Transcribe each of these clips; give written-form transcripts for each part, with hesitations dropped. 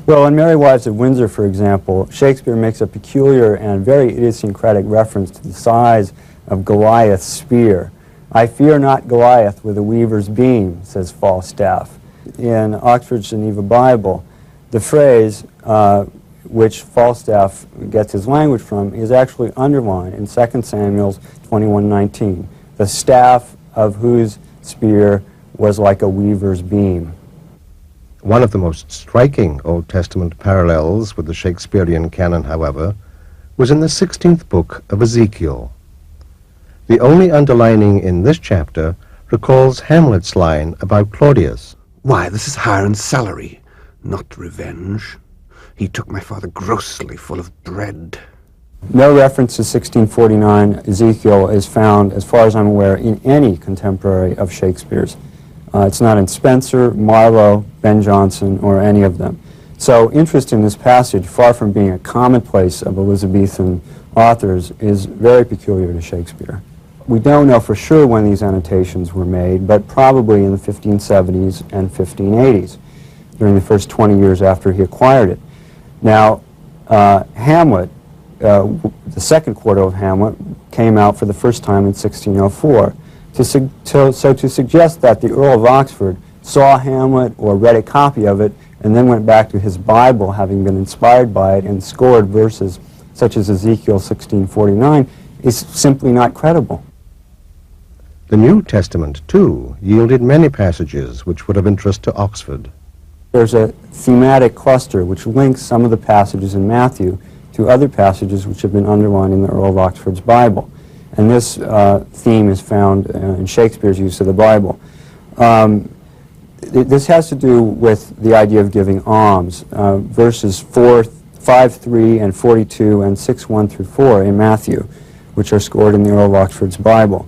Well, in Merry Wives of Windsor, for example, Shakespeare makes a peculiar and very idiosyncratic reference to the size of Goliath's spear. "I fear not Goliath with a weaver's beam," says Falstaff. In Oxford's Geneva Bible, the phrase which Falstaff gets his language from is actually underlined in 2 Samuel 21:19, "the staff of whose spear was like a weaver's beam." One of the most striking Old Testament parallels with the Shakespearean canon, however, was in the 16th book of Ezekiel. The only underlining in this chapter recalls Hamlet's line about Claudius. "Why, this is Hiram's salary, not revenge. He took my father grossly full of bread." No reference to 1649 Ezekiel is found, as far as I'm aware, in any contemporary of Shakespeare's. It's not in Spenser, Marlowe, Ben Jonson, or any of them. So interest in this passage, far from being a commonplace of Elizabethan authors, is very peculiar to Shakespeare. We don't know for sure when these annotations were made, but probably in the 1570s and 1580s, during the first 20 years after he acquired it. Now, Hamlet, the second quarto of Hamlet, came out for the first time in 1604. So to suggest that the Earl of Oxford saw Hamlet or read a copy of it and then went back to his Bible, having been inspired by it, and scored verses such as Ezekiel 16:49, is simply not credible. The New Testament, too, yielded many passages which would have interest to Oxford. There's a thematic cluster which links some of the passages in Matthew to other passages which have been underlined in the Earl of Oxford's Bible. And this theme is found in Shakespeare's use of the Bible. This has to do with the idea of giving alms. Verses 5:3 and 42 and 6:1 through 4 in Matthew, which are scored in the Earl of Oxford's Bible.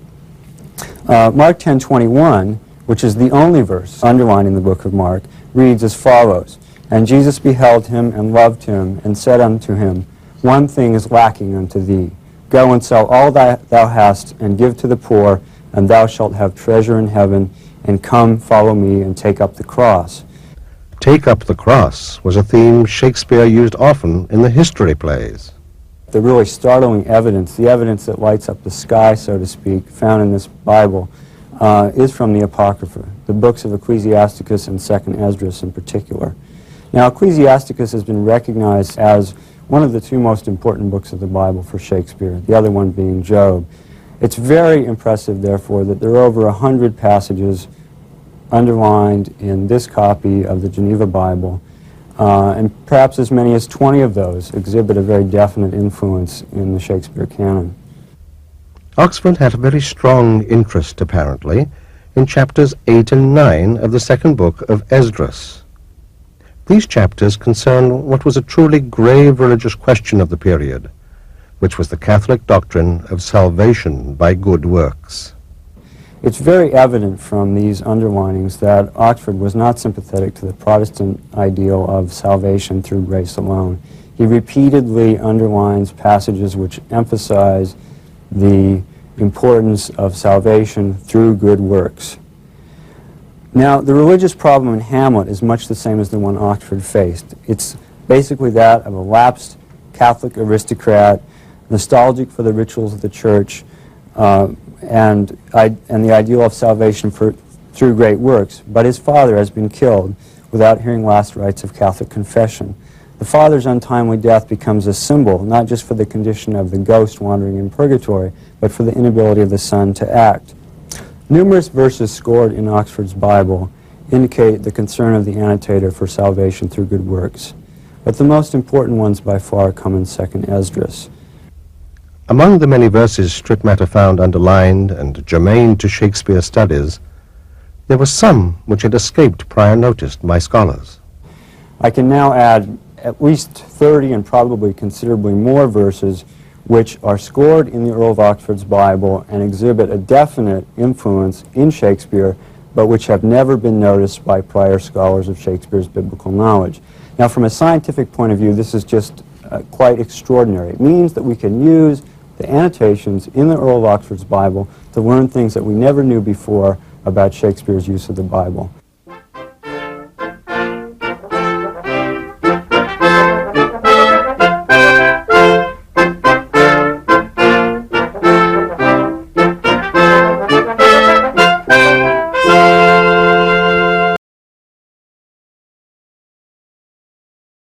Mark 10:21, which is the only verse underlined in the book of Mark, reads as follows: "And Jesus beheld him and loved him, and said unto him, One thing is lacking unto thee. Go and sell all that thou hast, and give to the poor, and thou shalt have treasure in heaven, and come, follow me, and take up the cross." Take up the cross was a theme Shakespeare used often in the history plays. The really startling evidence, the evidence that lights up the sky, so to speak, found in this Bible, is from the Apocrypha, the books of Ecclesiasticus and 2nd Esdras in particular. Now, Ecclesiasticus has been recognized as one of the two most important books of the Bible for Shakespeare, the other one being Job. It's very impressive, therefore, that there are over 100 passages underlined in this copy of the Geneva Bible, and perhaps as many as 20 of those exhibit a very definite influence in the Shakespeare canon. Oxford had a very strong interest, apparently, in chapters 8 and 9 of the second book of Esdras. These chapters concern what was a truly grave religious question of the period, which was the Catholic doctrine of salvation by good works. It's very evident from these underlinings that Oxford was not sympathetic to the Protestant ideal of salvation through grace alone. He repeatedly underlines passages which emphasize the importance of salvation through good works. Now, the religious problem in Hamlet is much the same as the one Oxford faced. It's basically that of a lapsed Catholic aristocrat, nostalgic for the rituals of the church, and the ideal of salvation through great works. But his father has been killed without hearing last rites of Catholic confession. The father's untimely death becomes a symbol, not just for the condition of the ghost wandering in purgatory, but for the inability of the son to act. Numerous verses scored in Oxford's Bible indicate the concern of the annotator for salvation through good works, but the most important ones by far come in 2nd Esdras. Among the many verses Stritmatter found underlined and germane to Shakespeare's studies, there were some which had escaped prior notice by scholars. I can now add at least 30 and probably considerably more verses which are scored in the Earl of Oxford's Bible and exhibit a definite influence in Shakespeare, but which have never been noticed by prior scholars of Shakespeare's biblical knowledge. Now, from a scientific point of view, this is just quite extraordinary. It means that we can use the annotations in the Earl of Oxford's Bible to learn things that we never knew before about Shakespeare's use of the Bible.